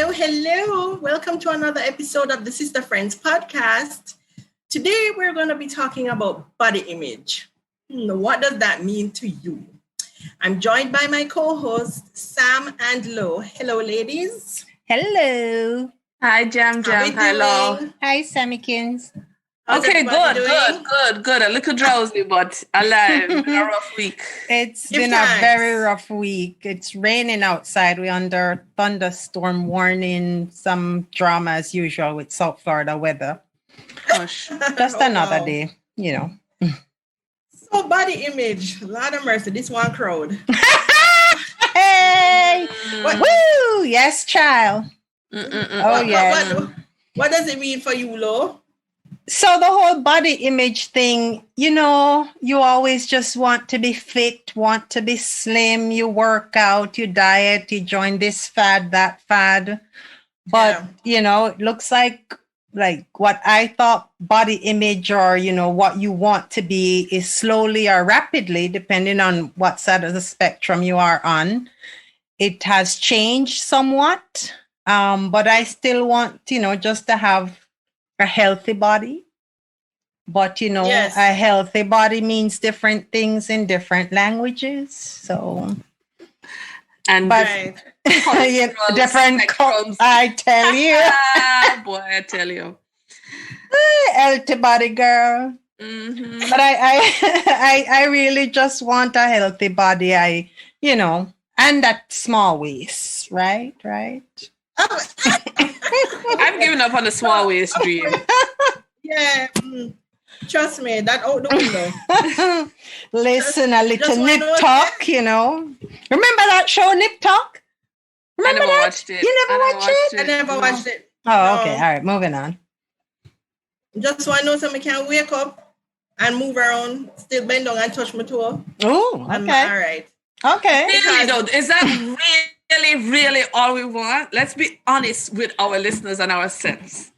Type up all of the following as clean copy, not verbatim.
Hello. Welcome to another episode of the Sister Friends podcast. Today, we're going to be talking about body image. What does that mean to you? I'm joined by my co-hosts, Sam and Lo. Hello, ladies. Hello. Hi, Jam. Hi, Lo. Hi, Sammykins. Okay, good. A little drowsy, but alive. Been a rough week. It's been a very rough week. It's raining outside. We're under thunderstorm warning. Some drama as usual with South Florida weather. Gosh. Just another day, you know. So body image, Lord of mercy, this one crowd. Hey! Woo! Yes, child. What does it mean for you, Lo? So the whole body image thing, you know, you always just want to be fit, want to be slim, you work out, you diet, you join this fad, that fad. But, you know, it looks like what I thought body image or, you know, what you want to be is slowly or rapidly, depending on what side of the spectrum you are on. It has changed somewhat, but I still want, you know, just to have a healthy body. But, you know, a healthy body means different things in different languages. So, different I tell you. Boy, I tell you. Healthy body, girl. Mm-hmm. But I really just want a healthy body. You know, and that small waist, right? I've given up on the small waist dream. Yeah. Trust me, that out the window. Listen, a little nip talk, you know. Remember that show, Nip Talk? Remember that? Watched it. You never watched it? I never watched it. Oh, okay. All right, moving on. Just so I know somebody can wake up and move around, still bend down and touch my toe. Oh, okay. All right. Okay. Really, though, is that really all we want? Let's be honest with our listeners and ourselves.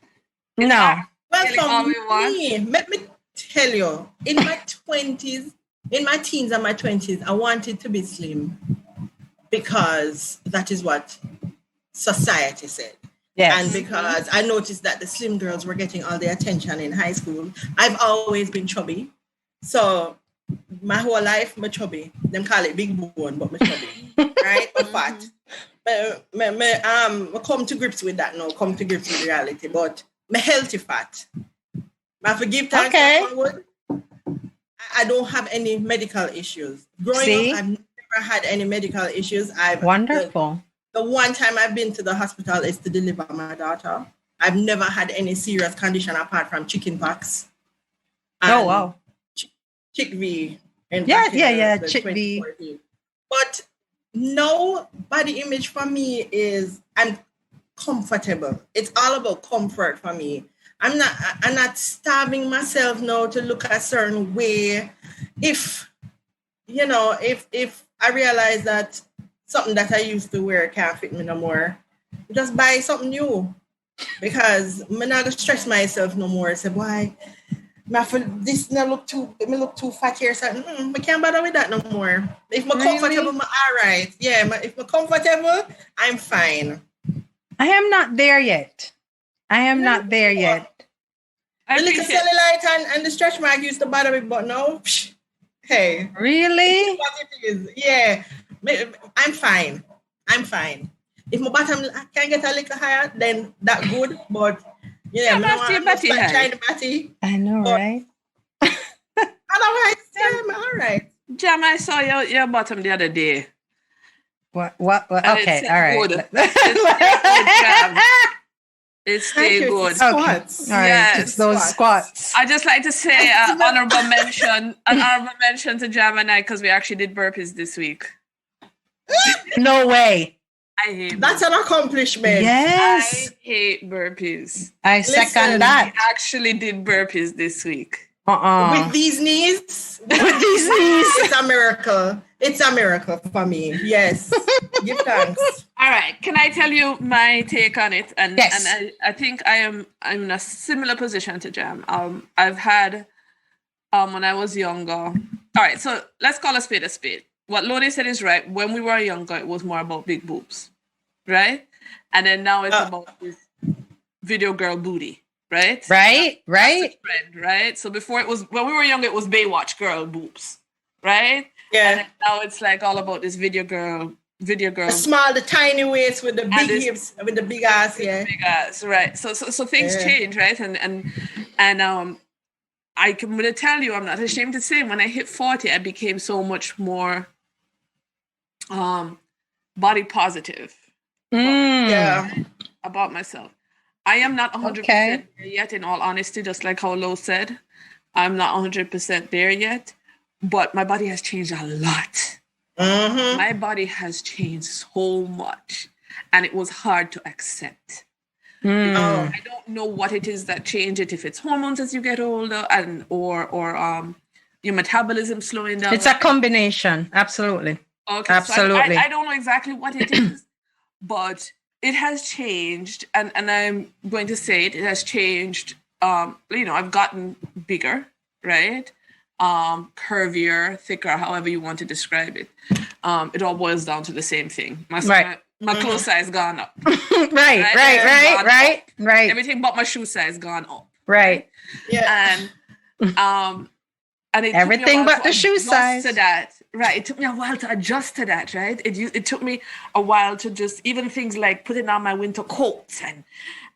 No. Well, for me, let me tell you, in my teens and my 20s, I wanted to be slim because that is what society said. Yes. And because I noticed that the slim girls were getting all the attention in high school. I've always been chubby. So my whole life, I'm chubby. Them call it big bone, but I'm chubby. Right? I'm fat. I come to grips with that now, come to grips with reality. But I'm healthy fat. I forgive thanks. Okay. I don't have any medical issues. Growing up, I've never had any medical issues. Wonderful. The one time I've been to the hospital is to deliver my daughter. I've never had any serious condition apart from chicken pox. Oh, wow. Chick-V. Chick-V. But no body image for me is, I'm comfortable. It's all about comfort for me. I'm not starving myself now to look a certain way. If I realize that something that I used to wear can't fit me no more, just buy something new. Because I'm not gonna stress myself no more. Say, why? This look too fat here. So I can't bother with that no more. If I'm comfortable, I'm all right. Yeah, if I'm comfortable, I'm fine. I am not there yet. The little cellulite and the stretch mark used to bother me, but now, hey. Really? What it is. Yeah. I'm fine. If my bottom can get a little higher, then that's good. But yeah, I'm trying to batty. I know, right? Otherwise, I'm all right. Jam, I saw your bottom the other day. What? Okay, all right. It's still good. Squats. Okay. All right, yes, just those squats. I just like to say honorable mention to Jam and I because we actually did burpees this week. No way. I hate That's an accomplishment. Yes. I hate burpees. I second that. We actually did burpees this week. With these knees? It's a miracle. It's a miracle for me. Yes. Give thanks. All right. Can I tell you my take on it? And yes. And I think I'm in a similar position to Jam. I've had when I was younger. All right, so let's call a spade a spade. What Lodi said is right. When we were younger, it was more about big boobs, right? And then now it's about this video girl booty, right? Right. That's the trend, right? So before it was, when we were young, it was Baywatch girl boobs, right? Yeah. And then now it's like all about this video girl. The small, the tiny waist with the big hips, with the big ass, yeah. Big ass, right. So things change, right? And I'm gonna tell you, I'm not ashamed to say, when I hit 40, I became so much more body positive. About myself. I am not 100% there yet, in all honesty, just like how Lo said. I'm not 100% there yet, but my body has changed a lot. Mm-hmm. My body has changed so much, and it was hard to accept. I don't know what it is that changed it, if it's hormones as you get older, and or your metabolism slowing down. It's a combination. Absolutely. Okay, absolutely. So I don't know exactly what it is, but it has changed, and I'm going to say it has changed. I've gotten bigger, right? Curvier, thicker, however you want to describe it. It all boils down to the same thing. My clothes size gone up. right. Everything but my shoe size gone up. Right. Yeah. And it everything but the shoe size. To that. Right. It took me a while to adjust to that, right? It took me a while to just, even things like putting on my winter coats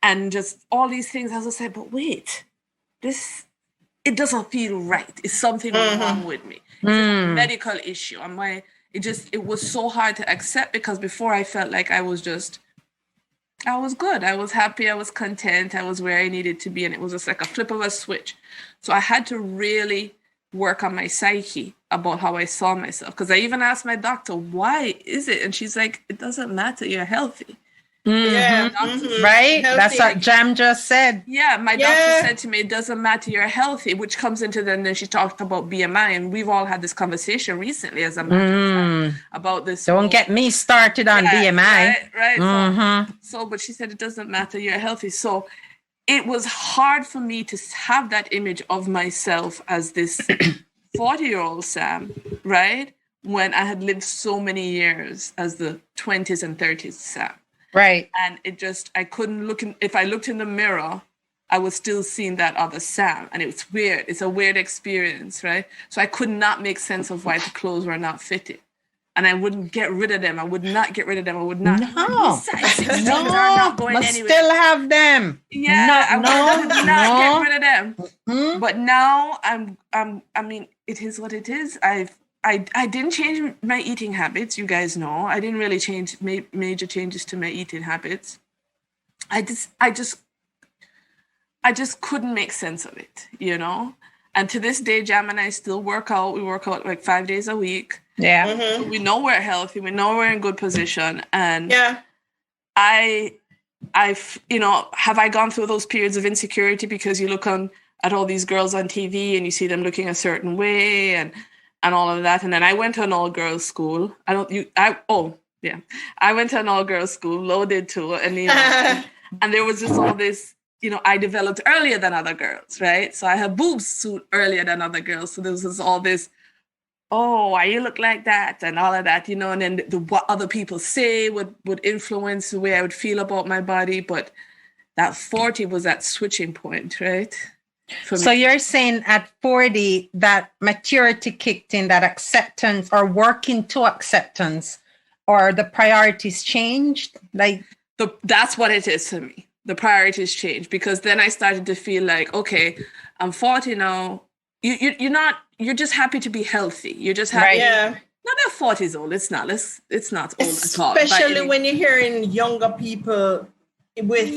and just all these things. I was just like, but wait, it doesn't feel right. It's something wrong with me. It's a medical issue. It was so hard to accept, because before I felt like I was good. I was happy. I was content. I was where I needed to be. And it was just like a flip of a switch. So I had to really work on my psyche about how I saw myself. Because I even asked my doctor, why is it? And she's like, it doesn't matter. You're healthy. Yeah. Right? Healthy. That's what Jam just said. Yeah, my doctor said to me, it doesn't matter, you're healthy, which comes into then she talked about BMI, and we've all had this conversation recently, as a matter of fact, about this. Don't get me started on BMI. Right. So, but she said it doesn't matter, you're healthy. So it was hard for me to have that image of myself as this 40-year-old Sam, right? When I had lived so many years as the 20s and 30s Sam. Right. And I couldn't look if I looked in the mirror, I was still seeing that other Sam. And it's weird. It's a weird experience, right? So I could not make sense of why the clothes were not fitted. And I wouldn't get rid of them. I would not get rid of them. I would not. No. Not going must anywhere. Still have them. Yeah, I would not get rid of them. Mm-hmm. But now it is what it is. I didn't change my eating habits. You guys know I didn't really change major changes to my eating habits. I just couldn't make sense of it, And to this day, Jam and I still work out. We work out like 5 days a week. Yeah. Mm-hmm. We know we're healthy. We know we're in good position. And yeah, have I gone through those periods of insecurity because you look at all these girls on TV and you see them looking a certain way and all of that. And then I went to an all-girls school. I went to an all-girls school, Lo did too. And, and there was just all this, I developed earlier than other girls, right? So I had boobs suit earlier than other girls. So there was all this, oh, why you look like that? And all of that, and then what other people say would influence the way I would feel about my body. But that 40 was that switching point, right? So you're saying at 40 that maturity kicked in, that acceptance or working to acceptance, or the priorities changed? That's what it is to me. The priorities changed, because then I started to feel like, okay, I'm 40 now. You're just happy to be healthy. You're just happy. Right. Yeah. Not that 40 is old. It's not. It's not old at all. Especially when you're hearing younger people with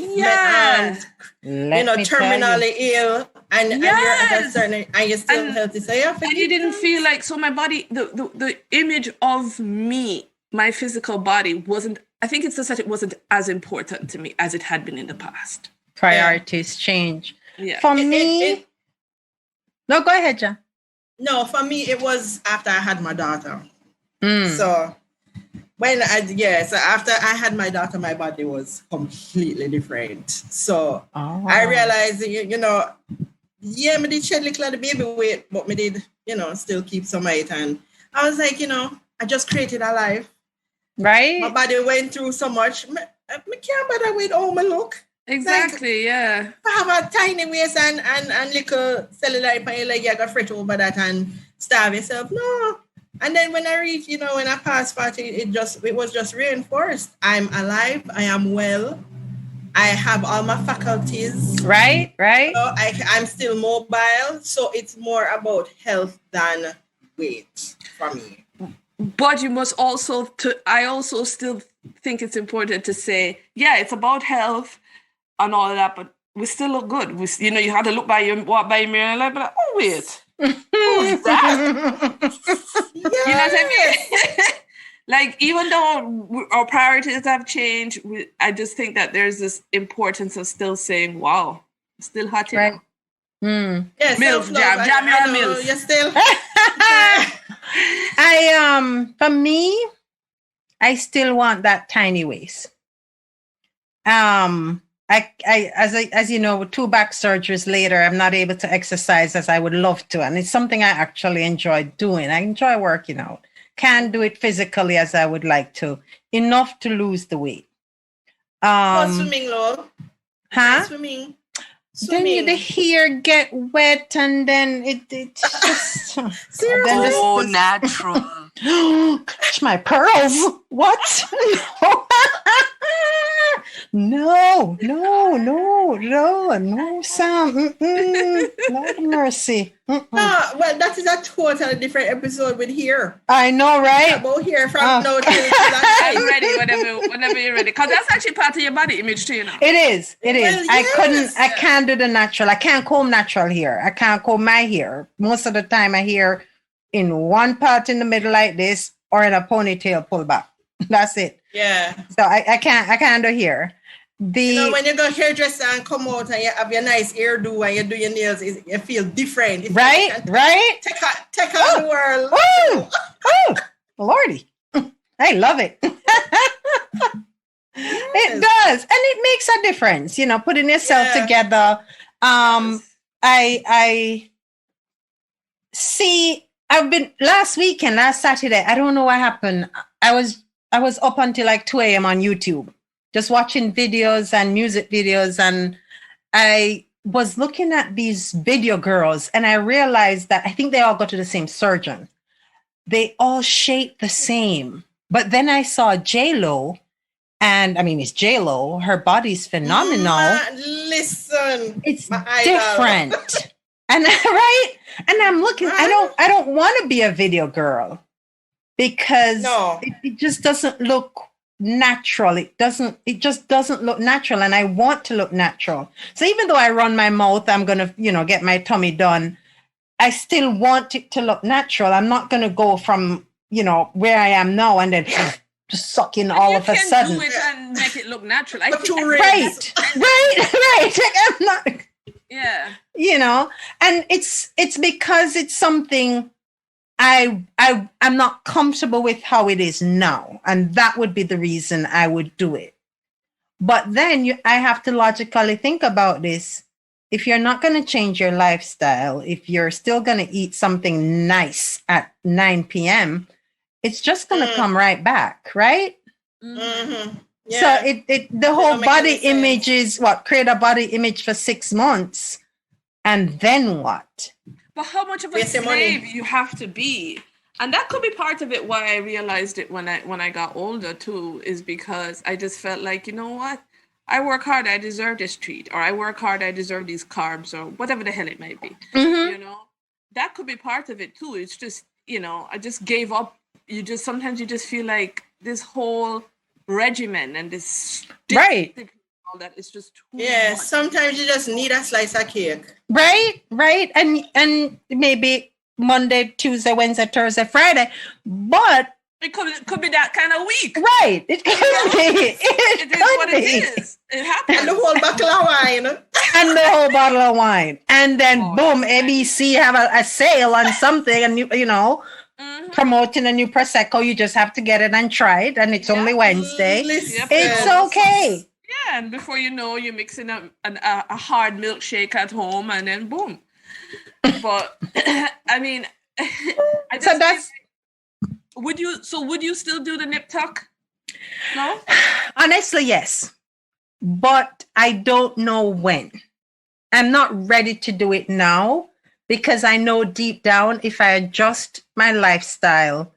terminally ill, and you're at a certain, and you're still healthy. So and you didn't feel like, so my body, the image of me, my physical body wasn't, I think it's just that it wasn't as important to me as it had been in the past. Priorities change. Yeah. For me, no, go ahead, John. No, for me, it was after I had my daughter. Mm. So after I had my daughter, my body was completely different. So I realized, I did shed little of the baby weight, but me did, still keep some weight. And I was like, I just created a life. Right. My body went through so much. I can't bother with how I look. Exactly, yeah. I have a tiny waist and little cellulite on your leg, you got fret over that and starve yourself. No. And then when I reach, when I passed 40, it was just reinforced. I'm alive, I am well, I have all my faculties. Right. So I'm still mobile. So it's more about health than weight for me. But you must also, I also still think it's important to say, yeah, it's about health and all of that, but we still look good. You had to walk by your mirror and be like, oh, wait. Who's that? You know what I mean? Like, even though our priorities have changed, I just think that there's this importance of still saying, wow, still hot, right. Yeah, MILF, jam your MILF. You're still. For me, I still want that tiny waist. As you know, with 2 back surgeries later, I'm not able to exercise as I would love to. And it's something I actually enjoy doing. I enjoy working out. Can't do it physically as I would like to. Enough to lose the weight. Swimming, Lord. Huh? Swimming. Then the hair get wet and then it's just... natural. Clutch my pearls. What? No, Sam. Lord mercy. Well, that is a totally different episode with hair. I know, right? About hair from now till I'm ready whenever you're ready. Because that's actually part of your body image too, It is. Well, yes. I can't do the natural. I can't comb natural hair. I can't comb my hair. Most of the time I hair in one part in the middle like this or in a ponytail pull back. That's it. Yeah. So I can't do hair. When you go hairdresser and come out and you have your nice hairdo and you do your nails, you feel different. Right? Take on the world. Oh, Lordy. I love it. It does. And it makes a difference, putting yourself together. I see, last Saturday, I don't know what happened. I was up until like 2 a.m. on YouTube, just watching videos and music videos. And I was looking at these video girls and I realized that I think they all go to the same surgeon. They all shape the same. But then I saw J-Lo, and it's J-Lo. Her body's phenomenal. Listen, it's different. And right? And I'm looking, I don't want to be a video girl because it just doesn't look natural. It just doesn't look natural. And I want to look natural. So even though I run my mouth, I'm going to, get my tummy done. I still want it to look natural. I'm not going to go from, where I am now and then just suck in all of a sudden. You can do it and make it look natural. Right. I'm not. Yeah. And it's because it's something I'm not comfortable with how it is now. And that would be the reason I would do it. But then I have to logically think about this. If you're not going to change your lifestyle, if you're still going to eat something nice at 9 p.m., it's just going to come right back, right? Mm-hmm. Yeah. So the whole body image is create a body image for 6 months. And then what? But how much of a slave you have to be? And that could be part of it why I realized it when I got older too, is because I just felt like, you know what? I work hard, I deserve this treat. Or I work hard, I deserve these carbs, or whatever the hell it might be. Mm-hmm. That could be part of it too. It's just, I just gave up. Sometimes you just feel like this whole regimen and this all that is just too much. Sometimes you just need a slice of cake. Right. And maybe Monday, Tuesday, Wednesday, Thursday, Friday. But it could be that kind of week. Right. It could be. It is what it is. It happens. And the whole bottle of wine. And the whole bottle of wine. And then boom, ABC have a sale on something and promoting a new Prosecco. You just have to get it and try it. And it's only Wednesday. It's okay. Yeah, and before you know, you're mixing up a hard milkshake at home, and then boom. But so that's. Would you still do the nip tuck? No? Honestly, yes. But I don't know when. I'm not ready to do it now because I know deep down if I adjust my lifestyle,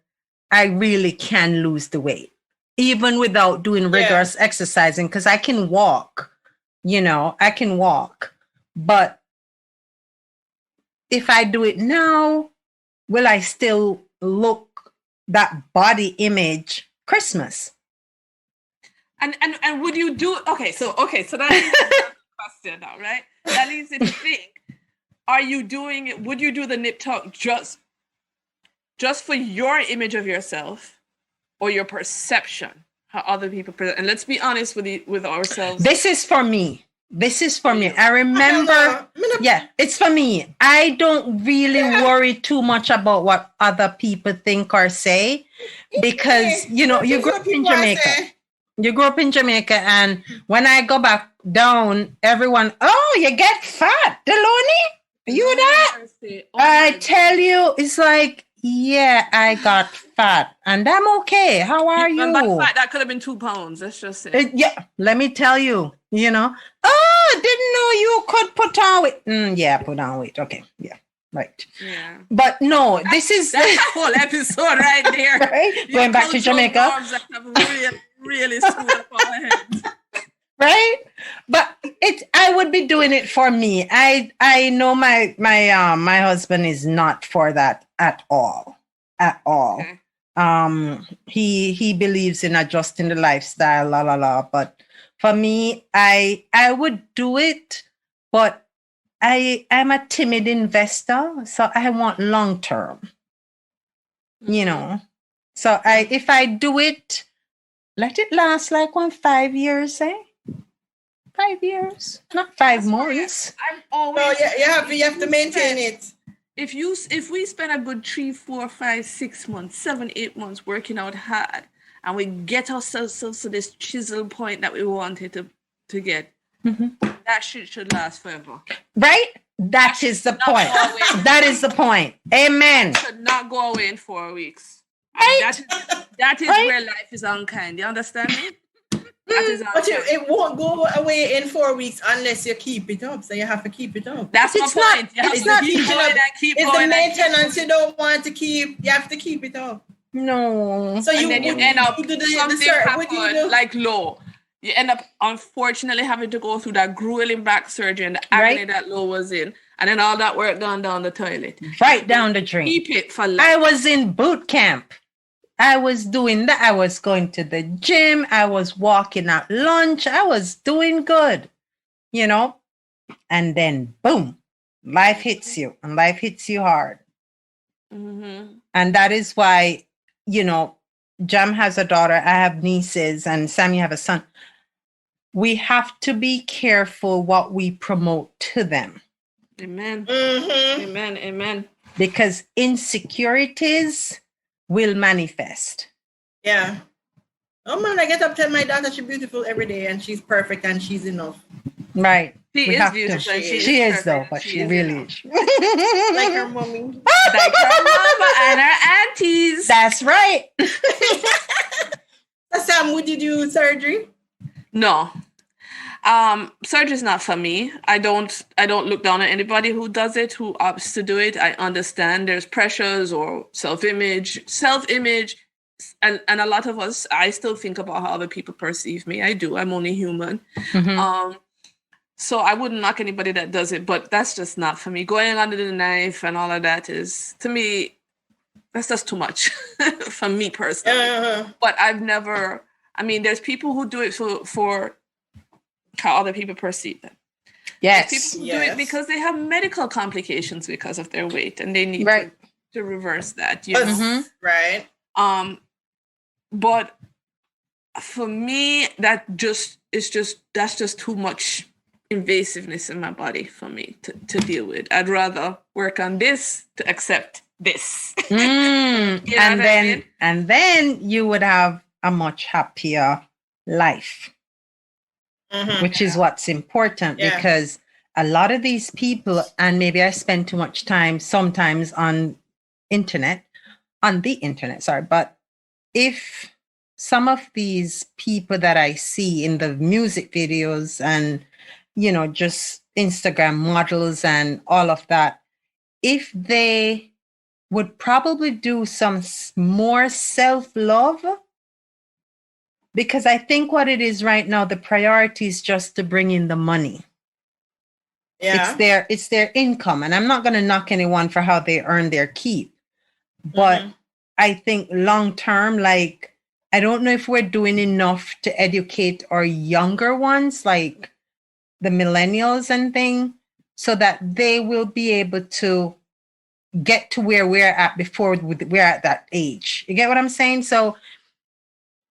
I really can lose the weight, even without doing rigorous exercising, because I can walk, I can walk. But if I do it now, will I still look that body image Christmas? And would you do so that leads to the question now, right? That leads me to think, would you do the nip tuck just for your image of yourself or your perception, how other people present? And let's be honest with ourselves. This is for me. I remember, it's for me. I don't really worry too much about what other people think or say because, you grew up in Jamaica. You grew up in Jamaica, and when I go back down, everyone, oh, you get fat, Deloni? You that? I tell you, it's like, yeah, I got fat, and I'm okay. How are you? Fat, that could have been 2 pounds. Let's just say. Yeah, let me tell you, oh, didn't know you could put on weight. Yeah, put on weight. Okay, yeah. Right. Yeah. But no, that's a whole episode right there. Right? Going back to Jamaica. Really screwed up our heads. Right? But I would be doing it for me. I know my husband is not for that at all. At all. Okay. He believes in adjusting the lifestyle, but for me, I would do it, but I'm a timid investor, so I want long term. So if I do it, let it last like 5 years, 5 years, not 5 months. I'm always you have to maintain it. If we spend a good 3, 4, 5, 6 months, 7, 8 months working out hard, and we get ourselves to this chisel point that we wanted to get, that shit should last forever. Right? That is the point. That is the point. Amen. It should not go away in 4 weeks. Right? That is right? Where life is unkind. You understand me? That is unkind. But it won't go away in 4 weeks unless you keep it up. So you have to keep it up. That's my point. It's not keep going. It's the maintenance you don't want to keep. You have to keep it up. No. So then you end up like low. You end up unfortunately having to go through that grueling back surgery and the agony that Lo was in. And then all that work gone down the toilet. Right down the drain. Keep it for life. I was in boot camp. I was doing that. I was going to the gym. I was walking at lunch. I was doing good, And then, boom, life hits you. And life hits you hard. Mm-hmm. And that is why, Jam has a daughter. I have nieces. And Sam, you have a son. We have to be careful what we promote to them. Amen. Mm-hmm. Amen. Because insecurities will manifest. Yeah. Oh man, I get up telling my daughter she's beautiful every day and she's perfect and she's enough. Right. She is beautiful. She is though, but she really is. Like her mommy. Like her mama and her aunties. That's right. Sam, would you do surgery? No. Surgery is not for me. I don't look down at anybody who does it, who opts to do it. I understand there's pressures or self-image, and a lot of us, I still think about how other people perceive me. I do. I'm only human. Mm-hmm. So I wouldn't knock anybody that does it, but that's just not for me. Going under the knife and all of that is, to me, that's just too much for me personally. But there's people who do it for how other people perceive them. Yes. There's people who do it because they have medical complications because of their weight and they need to reverse that. Right. But for me, that's just too much invasiveness in my body for me to deal with. I'd rather work on this to accept this. And then you would have a much happier life, which is what's important because a lot of these people, and maybe I spend too much time sometimes on the internet, but if some of these people that I see in the music videos and, just Instagram models and all of that, if they would probably do some more self-love, because I think what it is right now, the priority is just to bring in the money. Yeah. It's their income. And I'm not going to knock anyone for how they earn their keep. But I think long term, like, I don't know if we're doing enough to educate our younger ones, like the millennials and thing, so that they will be able to get to where we're at before we're at that age. You get what I'm saying? So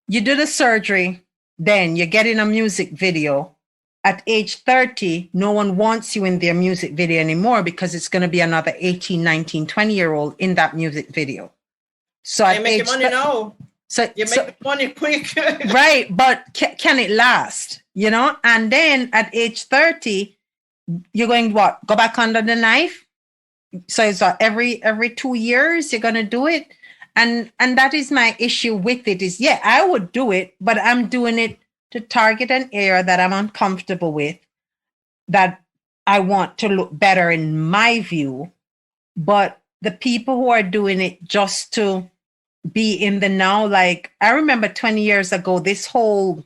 you do the surgery, then you get in a music video. At age 30, no one wants you in their music video anymore because it's going to be another 18, 19, 20-year-old in that music video. So you make your money now. So you make the money quick. Right, but can it last? And then at age 30, you're going what? Go back under the knife? So it's every 2 years you're going to do it? And that is my issue with it is, yeah, I would do it, but I'm doing it to target an area that I'm uncomfortable with, that I want to look better in my view. But the people who are doing it just to be in the now, like I remember 20 years ago, this whole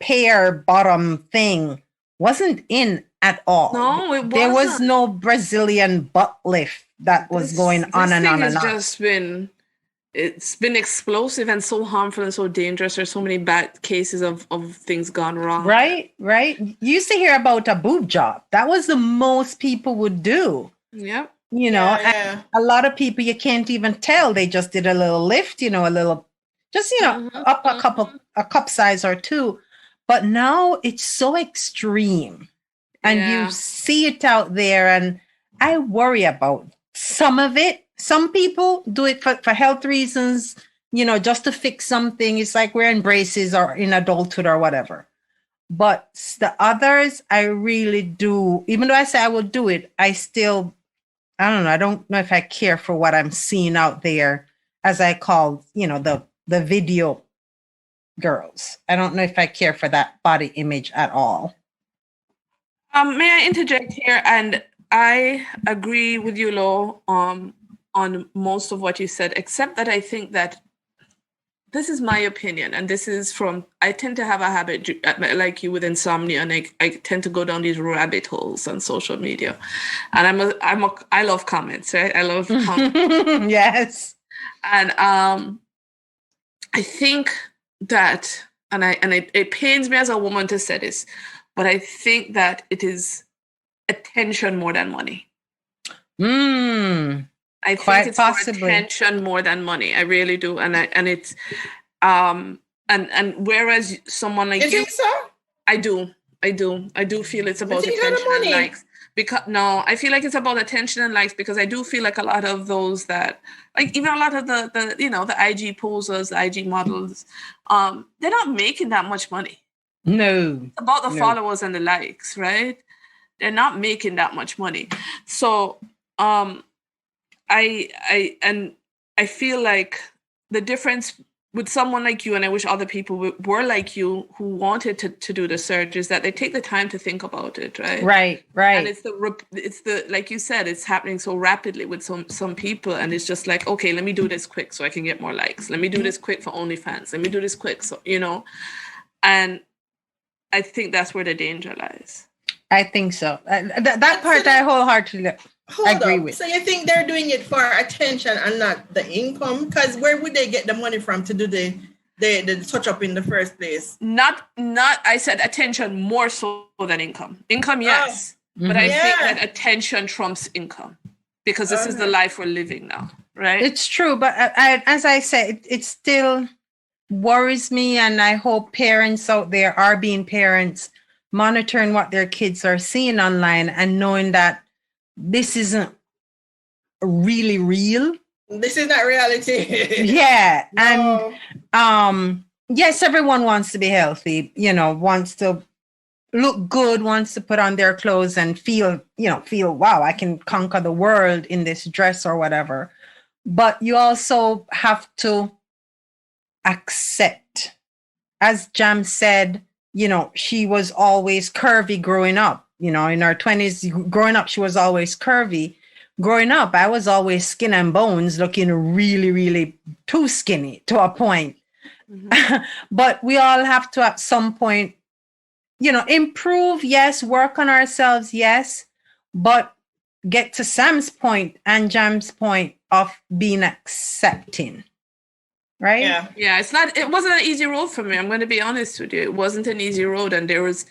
pear bottom thing wasn't in at all. No, it wasn't. There was no Brazilian butt lift that was going on and on and on. It's been explosive and so harmful and so dangerous. There's so many bad cases of things gone wrong. Right. You used to hear about a boob job. That was the most people would do. Yep. And a lot of people, you can't even tell. They just did a little lift, a little, just, up a cup size or two. But now it's so extreme. And you see it out there. And I worry about some of it. Some people do it for health reasons, just to fix something. It's like wearing braces or in adulthood or whatever. But the others, I really do. Even though I say I will do it, I don't know. I don't know if I care for what I'm seeing out there, as I call, the video girls. I don't know if I care for that body image at all. May I interject here? And I agree with you, Lo, on most of what you said, except that I think that this is my opinion, and this is I tend to have a habit like you with insomnia, and I tend to go down these rabbit holes on social media, and I love comments, right? I love comments. Yes. And I think that, and it pains me as a woman to say this, but I think that it is attention more than money. I think it's possibly more attention more than money. I really do, and it's and whereas someone like you think so? I do feel it's about attention and likes. I feel like it's about attention and likes, because I do feel like a lot of those that, like, even a lot of the the IG posers, the IG models, they're not making that much money. No, it's about the followers and the likes, right? They're not making that much money. So I feel like the difference with someone like you, and I wish other people were like you who wanted to do the search, is that they take the time to think about it, right? Right. And it's the like you said, it's happening so rapidly with some people, and it's just like, okay, let me do this quick so I can get more likes. Let me do this quick for OnlyFans. Let me do this quick, so and I think that's where the danger lies. I think so. That part I wholeheartedly agree with. So you think they're doing it for attention and not the income? Because where would they get the money from to do the touch up in the first place? Not. I said attention more so than income. Income, yes, but I think that attention trumps income, because this is the life we're living now, right? It's true, but as I said, it still worries me, and I hope parents out there are being parents, monitoring what their kids are seeing online and knowing that this isn't really real. This is not reality. Yeah. No. And yes, everyone wants to be healthy, wants to look good, wants to put on their clothes and feel, wow, I can conquer the world in this dress or whatever. But you also have to accept as Jam said, she was always curvy growing up. In her 20s, growing up, she was always curvy. Growing up, I was always skin and bones, looking really, really too skinny to a point. Mm-hmm. But we all have to, at some point, improve, yes, work on ourselves, yes, but get to Sam's point and Jam's point of being accepting. Right? Yeah. It wasn't an easy road for me. I'm going to be honest with you. It wasn't an easy road. And there was,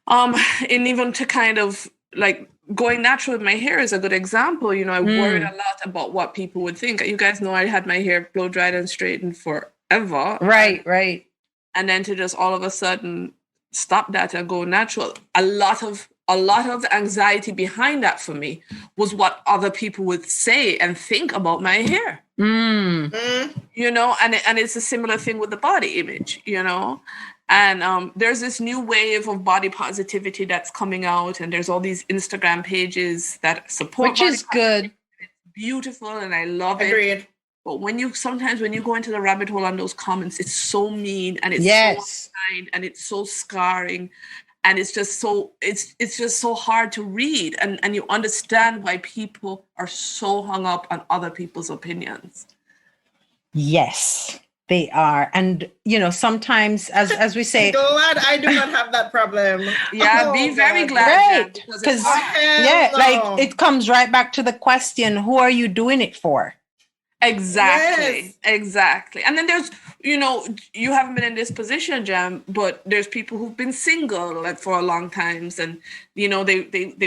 and even to kind of like going natural with my hair is a good example. I worried a lot about what people would think. You guys know I had my hair blow dried and straightened forever. Right. And then to just all of a sudden stop that and go natural. A lot of the anxiety behind that for me was what other people would say and think about my hair. And it's a similar thing with the body image, and there's this new wave of body positivity that's coming out, and there's all these Instagram pages that support, which is good. It's beautiful, and I love Agreed. it. But when you go into the rabbit hole on those comments, it's so mean and it's so unkind and it's so scarring. And it's just so hard to read, and you understand why people are so hung up on other people's opinions. Yes, they are. And sometimes as we say, glad I do not have that problem. Yeah, be very glad. Right. Because like it comes right back to the question, who are you doing it for? Exactly. And then there's, you haven't been in this position, Jam, but there's people who've been single like for a long time, and they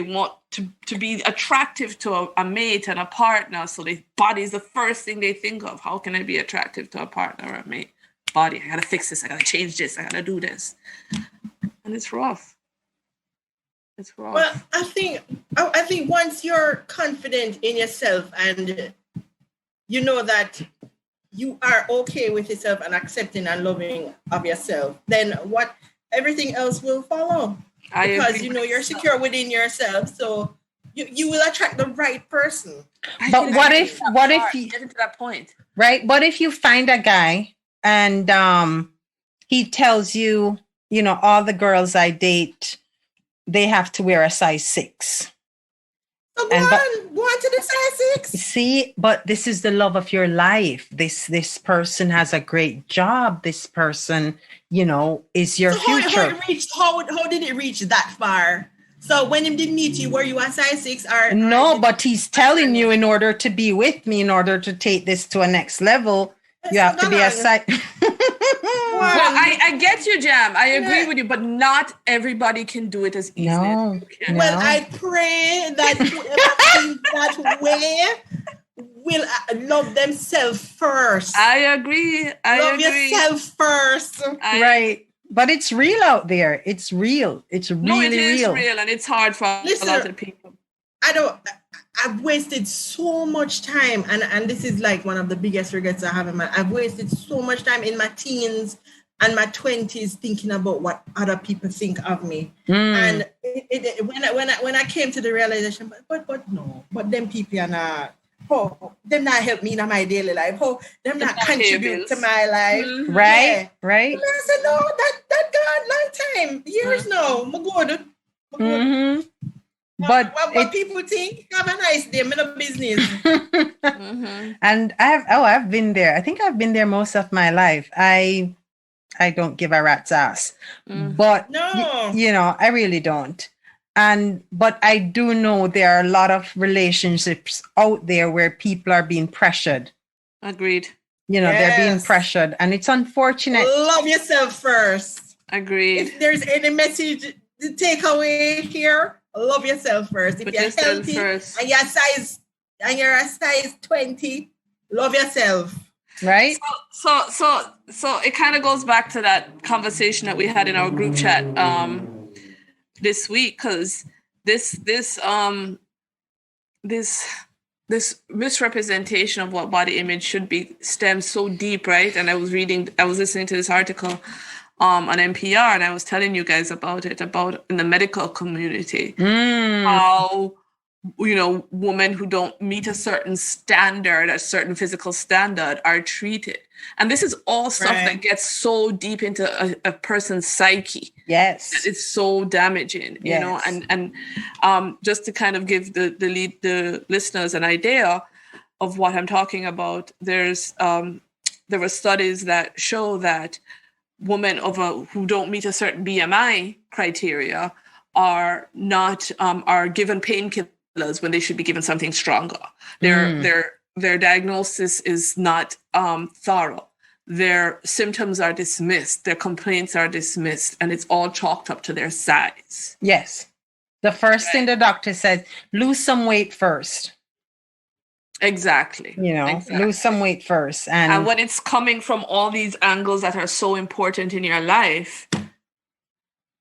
want to be attractive to a mate and a partner, so their body is the first thing they think of. How can I be attractive to a partner or a mate? Body, I gotta fix this, I gotta change this, I gotta do this. And it's rough. Well, I think once you're confident in yourself and you know that you are okay with yourself and accepting and loving of yourself, then everything else will follow. Because you're secure within yourself, so you will attract the right person. But what if you get to that point? Right? What if you find a guy and he tells you, all the girls I date, they have to wear a size 6. So go on to the size 6. See, but this is the love of your life. This person has a great job. This person, is your future. How did it reach that far? So when he did meet you, were you a size 6 or no? But he's telling you, in order to be with me, in order to take this to a next level, you have to be a size. Well, I get you, Jam. I agree with you, but not everybody can do it as easily as you can. Well, I pray that whoever thinks that way will love themselves first. I agree. Love yourself first. Right. But it's real out there. It's real. It's really real. It's real, and it's hard for a lot of people. I've wasted so much time, and this is like one of the biggest regrets I have in my life. I've wasted so much time in my teens and my 20s thinking about what other people think of me. And when I came to the realization, but them people are not. Them not help me in my daily life. Them not contribute to my life. Mm-hmm. Right. And I said, no, that gone long time. Years now. I'm good. Mm-hmm. But what people think, have a nice day, I'm in a business. Mm-hmm. And I've been there. I think I've been there most of my life. I don't give a rat's ass. But no, I really don't. But I do know there are a lot of relationships out there where people are being pressured. Agreed. They're being pressured, and it's unfortunate. Love yourself first. Agreed. If there's any message to take away here, love yourself first. If you're healthy and you're a size 20, love yourself. Right. So it kind of goes back to that conversation that we had in our group chat this week, because this misrepresentation of what body image should be stems so deep, right? And I was listening to this article on NPR, and I was telling you guys about in the medical community, how women who don't meet a certain standard, a certain physical standard, are treated. And this is all stuff that gets so deep into a person's psyche. Yes. It's so damaging, and just to kind of give the listeners an idea of what I'm talking about, there were studies that show that women who don't meet a certain BMI criteria are not are given painkillers when they should be given something stronger. Their diagnosis is not thorough. Their symptoms are dismissed. Their complaints are dismissed, and it's all chalked up to their size. Yes. The first thing the doctor says, lose some weight first. Exactly. Lose some weight first. And when it's coming from all these angles that are so important in your life,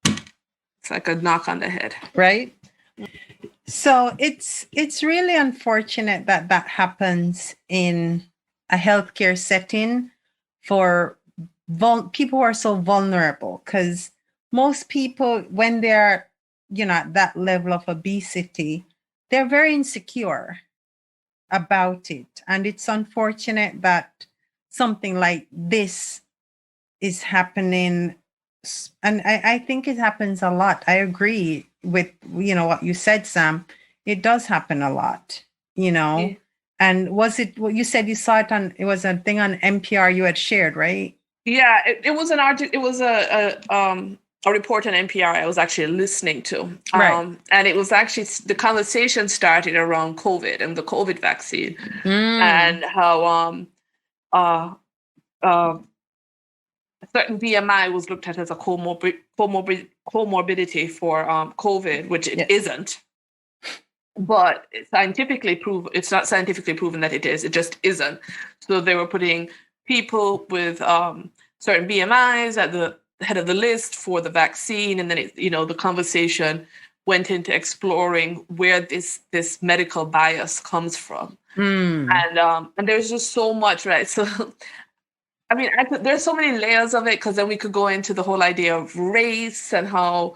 it's like a knock on the head. Right? So it's really unfortunate that happens in a healthcare setting for people who are so vulnerable, because most people, when they're, at that level of obesity, they're very insecure about it. And it's unfortunate that something like this is happening. And I think it happens a lot. I agree with, what you said, Sam. It does happen a lot, Yeah. And was it what you said you saw it on, it was a thing on NPR you had shared, right? Yeah, it was an article. It was a report on NPR I was actually listening to. Right. And it was actually, the conversation started around COVID and the COVID vaccine and how a certain BMI was looked at as a comorbidity for COVID, which it isn't. But it's not scientifically proven that it is. It just isn't. So they were putting people with certain BMIs at the head of the list for the vaccine, and then the conversation went into exploring where this medical bias comes from, and there's just so much, right? So, I mean, there's so many layers of it, because then we could go into the whole idea of race and how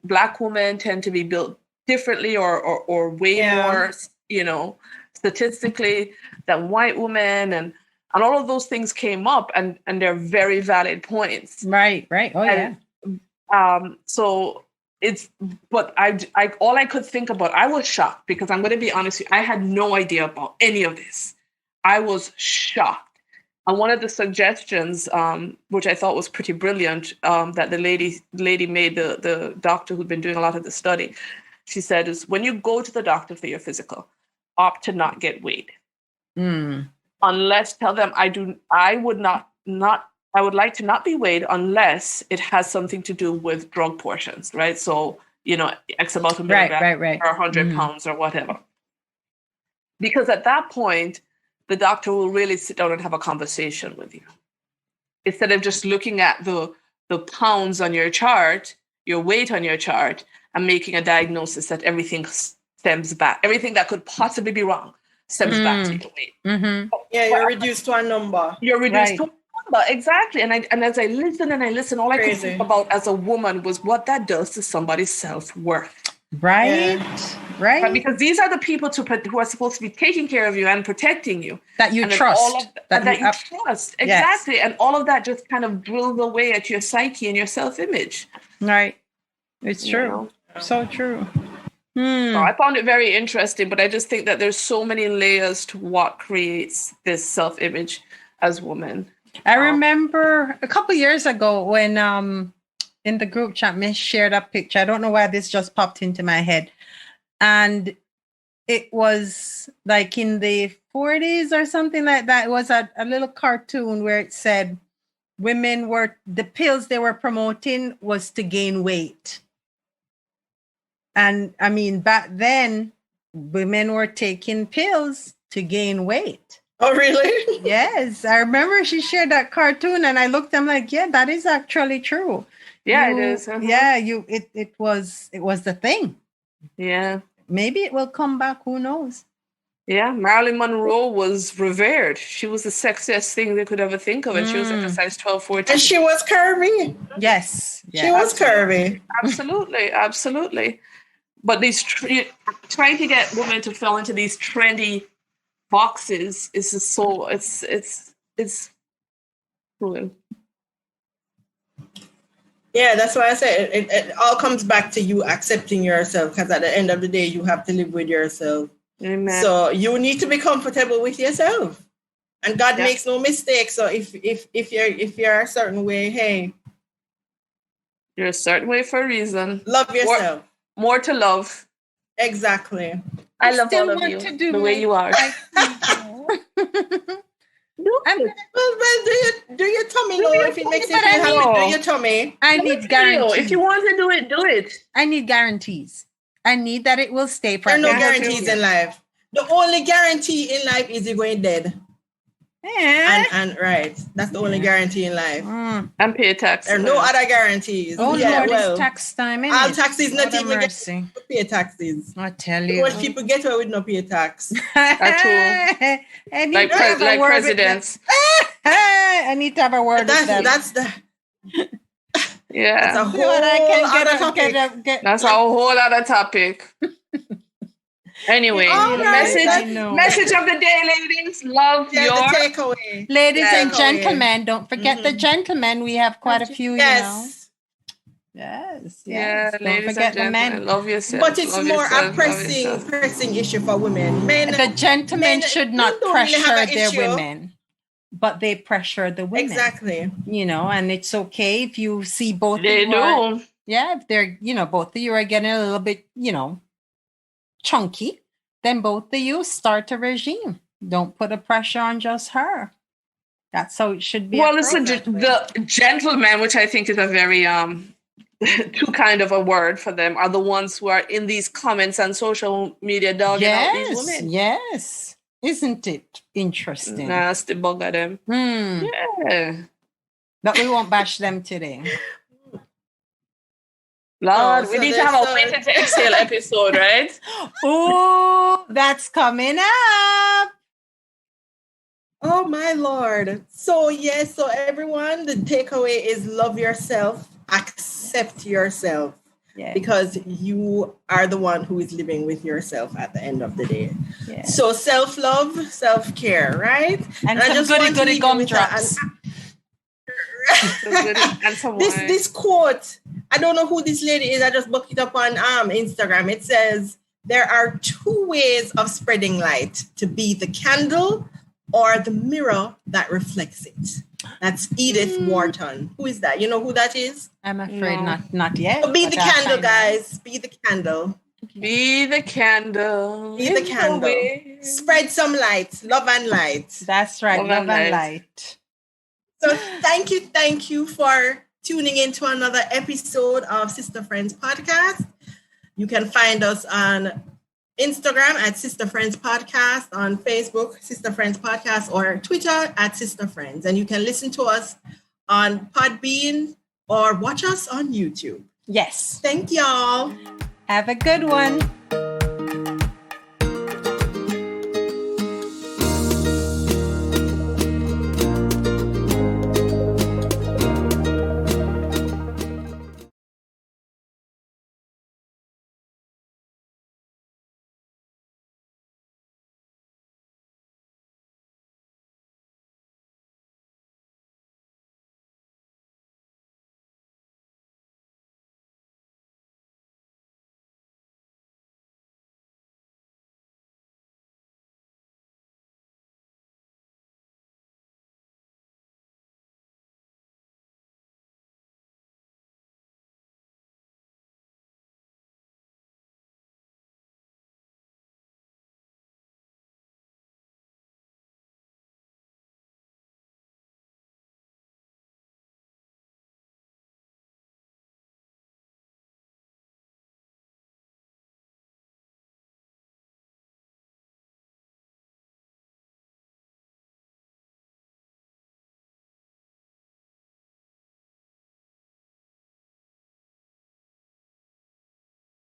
Black women tend to be built differently or way more, statistically than white women, and all of those things came up, and they're very valid points. Right. Oh, and, yeah. So but all I could think about, I was shocked, because I'm going to be honest with you, I had no idea about any of this. I was shocked. And one of the suggestions, which I thought was pretty brilliant, that the lady made, the doctor who'd been doing a lot of the study, she said, is when you go to the doctor for your physical, opt to not get weighed. Unless, tell them I would like to not be weighed unless it has something to do with drug portions, right? So, X amount of milligrams or 100 pounds or whatever. Because at that point, the doctor will really sit down and have a conversation with you. Instead of just looking at the pounds on your chart, your weight on your chart, and making a diagnosis that everything stems back, everything that could possibly be wrong stems back to your weight. Mm-hmm. Yeah, you're reduced to a number. You're reduced to a number, exactly. And as I listen, all I could think about as a woman was what that does to somebody's self-worth. Right. Because these are the people who are supposed to be taking care of you and protecting you. That you trust. That you trust. Exactly. Yes. And all of that just kind of drills away at your psyche and your self-image. Right. It's true. So true. So I found it very interesting, but I just think that there's so many layers to what creates this self-image as women. I remember a couple years ago when in the group chat, Miss shared a picture. I don't know why this just popped into my head. And it was like in the 40s or something like that. It was a little cartoon where it said the pills they were promoting was to gain weight. And I mean, back then, women were taking pills to gain weight. Oh, really? Yes. I remember she shared that cartoon and I looked, I'm like, yeah, that is actually true. Yeah, it is. Uh-huh. Yeah, it was the thing. Yeah. Maybe it will come back. Who knows? Yeah, Marilyn Monroe was revered. She was the sexiest thing they could ever think of. And she was like a size 12, 14. And she was curvy. Yes. She was curvy. Absolutely. But trying to get women to fall into these trendy boxes is just so it's cruel. Yeah, that's why I said it all comes back to you accepting yourself, because at the end of the day, you have to live with yourself. Amen. So you need to be comfortable with yourself, and God makes no mistakes. So if you're a certain way, hey, you're a certain way for a reason. Love yourself. More to love. Exactly. I love all of you the way you are. Well, do your tummy know if it makes you feel happy. Do your tummy. I need guarantees. If you want to do it, do it. I need guarantees. I need that it will stay forever. There are no guarantees in life. The only guarantee in life is you're going dead. Yeah. And right. That's the only guarantee in life. And pay tax. There are no other guarantees. Oh, yeah, Lord, well, it's tax time. all taxes not even mercy. get to pay taxes. I tell you. When people get away with no pay tax. Like presidents. I need to have a word with them. That's the... Yeah. That's a whole other topic. That's a whole other topic. Anyway, message of the day, ladies. Love your takeaway. Ladies and gentlemen, don't forget the gentlemen. We have quite a few, Yes. Yes. Yeah, don't ladies forget and the gentlemen, men. love yourself. But it's love more yourself, a pressing issue for women. Men, The gentlemen should not don't really have pressure an their issue. women, but they pressure the women. Exactly. And it's okay if you see both. They do. If they're, both of you are getting a little bit, chunky, then both of you start a regime. Don't put a pressure on just her. That's how it should be. Well, listen, the gentlemen, which I think is a very too kind of a word for them, are the ones who are in these comments on social media dogging out these women. Yes. Isn't it interesting? Nasty bugger them. Yeah. But we won't bash them today. Lord, we need to have a Waiting to Exhale episode, right? Oh, that's coming up. Oh, my Lord. So everyone, the takeaway is love yourself, accept yourself, because you are the one who is living with yourself at the end of the day. Yeah. So self-love, self-care, right? And some goody gumdrops. This quote, I don't know who this lady is. I just looked it up on Instagram. It says, there are two ways of spreading light: to be the candle or the mirror that reflects it. That's Edith Wharton. Who is that? You know who that is? I'm afraid not yet. So be the candle, guys. Be the candle. Be the candle. Be the candle. Spread some light. Love and light. That's right. Love and light. So thank you for tuning in to another episode of Sister Friends Podcast. You can find us on Instagram at Sister Friends Podcast, on Facebook, Sister Friends Podcast, or Twitter at Sister Friends. And you can listen to us on Podbean or watch us on YouTube. Yes. Thank y'all. Have a good one.